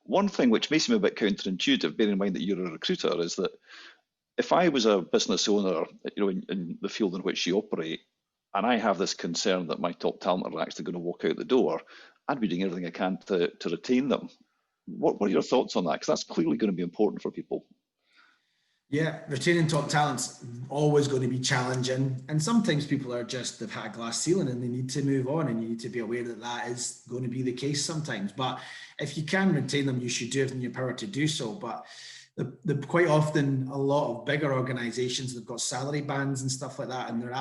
One thing which may seem a bit counterintuitive, bearing in mind that you're a recruiter, is that if I was a business owner, in the field in which you operate, and I have this concern that my top talent are actually going to walk out the door, I'd be doing everything I can to retain them. What are your thoughts on that? Because that's clearly going to be important for people. Yeah, retaining top talent's always going to be challenging, and sometimes people are just, they've had a glass ceiling and they need to move on, and you need to be aware that that is going to be the case sometimes. But if you can retain them, you should do everything in your power to do so. But the quite often, a lot of bigger organizations, they've got salary bands and stuff like that, and they're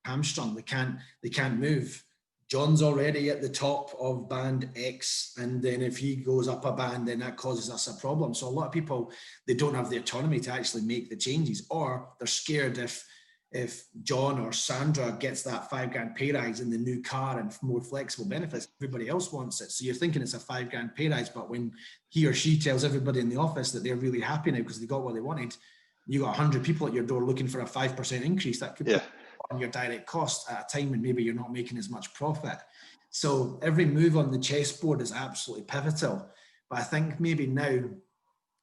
hamstrung. They can't move. John's already at the top of band X, and then if he goes up a band, then that causes us a problem. So a lot of people, they don't have the autonomy to actually make the changes, or they're scared if John or Sandra gets that £5 pay rise in the new car and more flexible benefits, everybody else wants it. So you're thinking it's a £5 pay rise, but when he or she tells everybody in the office that they're really happy now because they got what they wanted, you got 100 people at your door looking for a 5% increase. That could be on your direct cost at a time when maybe you're not making as much profit. So every move on the chessboard is absolutely pivotal. But I think maybe now,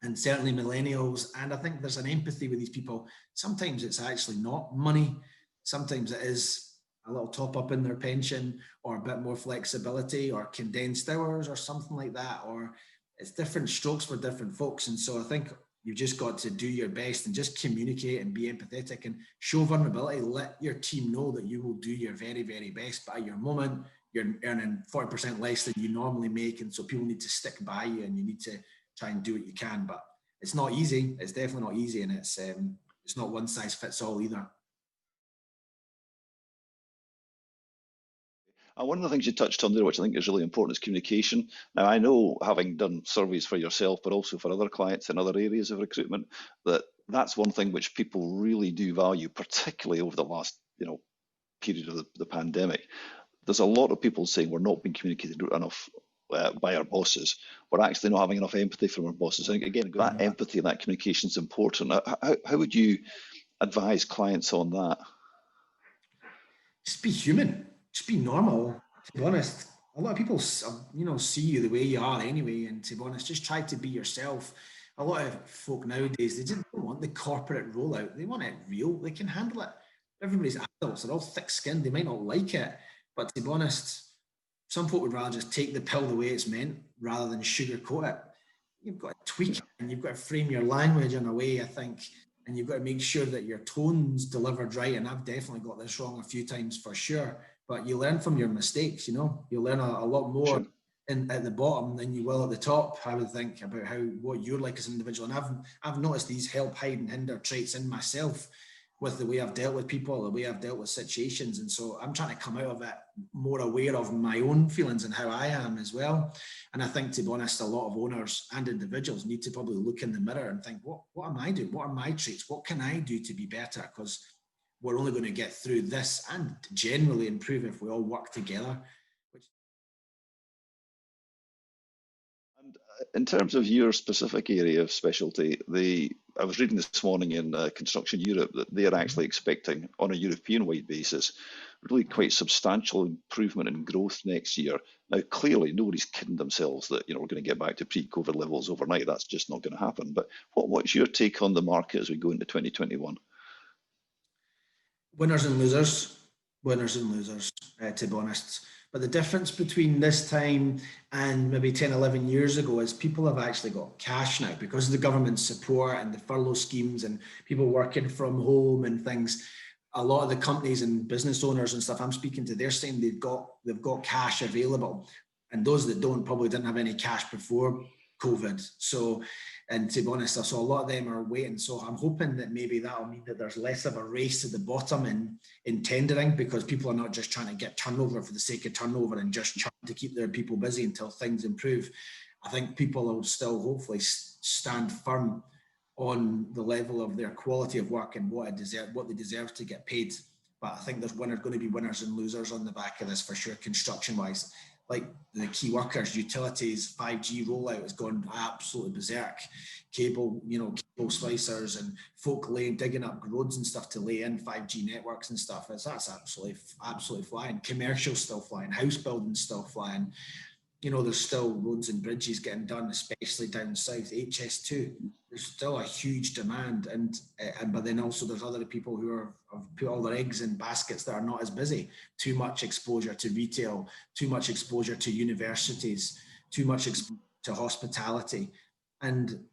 and certainly millennials, and I think there's an empathy with these people, sometimes it's actually not money. Sometimes it is a little top up in their pension, or a bit more flexibility, or condensed hours, or something like that, or it's different strokes for different folks. And so I think you've just got to do your best and just communicate and be empathetic and show vulnerability. Let your team know that you will do your very, very best. But at your moment, you're earning 40% less than you normally make. And so people need to stick by you, and you need to try and do what you can. But it's not easy. It's definitely not easy. And it's not one size fits all either. And one of the things you touched on there, which I think is really important, is communication. Now, I know, having done surveys for yourself, but also for other clients in other areas of recruitment, that's one thing which people really do value, particularly over the last, period of the pandemic. There's a lot of people saying we're not being communicated enough by our bosses. We're actually not having enough empathy from our bosses. And again, that empathy and that communication is important. How would you advise clients on that? Just be human. Just be normal. To be honest, a lot of people, see you the way you are anyway. And to be honest, just try to be yourself. A lot of folk nowadays, they just don't want the corporate rollout. They want it real. They can handle it. Everybody's adults. They're all thick-skinned. They might not like it. But to be honest, some folk would rather just take the pill the way it's meant rather than sugarcoat it. You've got to tweak it, and you've got to frame your language in a way, I think, and you've got to make sure that your tone's delivered right. And I've definitely got this wrong a few times for sure. But you learn from your mistakes, You'll learn a lot more at the bottom than you will at the top, I would think, about what you're like as an individual. And I've noticed these help, hide and hinder traits in myself with the way I've dealt with people, the way I've dealt with situations. And so I'm trying to come out of it more aware of my own feelings and how I am as well. And I think, to be honest, a lot of owners and individuals need to probably look in the mirror and think, what am I doing? What are my traits? What can I do to be better? Because we're only going to get through this and generally improve if we all work together. And in terms of your specific area of specialty, I was reading this morning in Construction Europe that they're actually expecting, on a European-wide basis, really quite substantial improvement in growth next year. Now, clearly, nobody's kidding themselves that we're going to get back to pre-COVID levels overnight. That's just not going to happen. But what's your take on the market as we go into 2021? Winners and losers, to be honest. But the difference between this time and maybe 10, 11 years ago is people have actually got cash now because of the government support and the furlough schemes and people working from home and things. A lot of the companies and business owners and stuff I'm speaking to, they're saying they've got cash available. And those that don't probably didn't have any cash before COVID. So, and to be honest, I saw a lot of them are waiting. So I'm hoping that maybe that'll mean that there's less of a race to the bottom in tendering, because people are not just trying to get turnover for the sake of turnover and just trying to keep their people busy until things improve. I think people will still hopefully stand firm on the level of their quality of work and what they deserve to get paid. But I think there's going to be winners and losers on the back of this for sure, construction-wise. Like the key workers, utilities, 5G rollout has gone absolutely berserk. Cable splicers and folk digging up roads and stuff to lay in 5G networks and stuff. That's absolutely flying. Commercial still flying. House building still flying. you know, there's still roads and bridges getting done, especially down south. HS2, there's still a huge demand, and but then also there's other people who have put all their eggs in baskets that are not as busy. Too much exposure to retail, too much exposure to universities, too much exposure to hospitality. And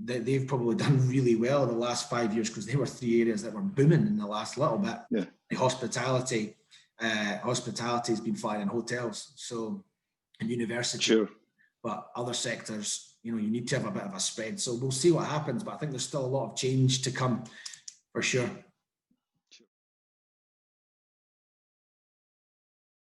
they've probably done really well the last 5 years because they were three areas that were booming in the last little bit. Yeah. The hospitality has been flying in hotels, so, and university. Sure. But other sectors, you know, you need to have a bit of a spread. So we'll see what happens, but I think there's still a lot of change to come for sure.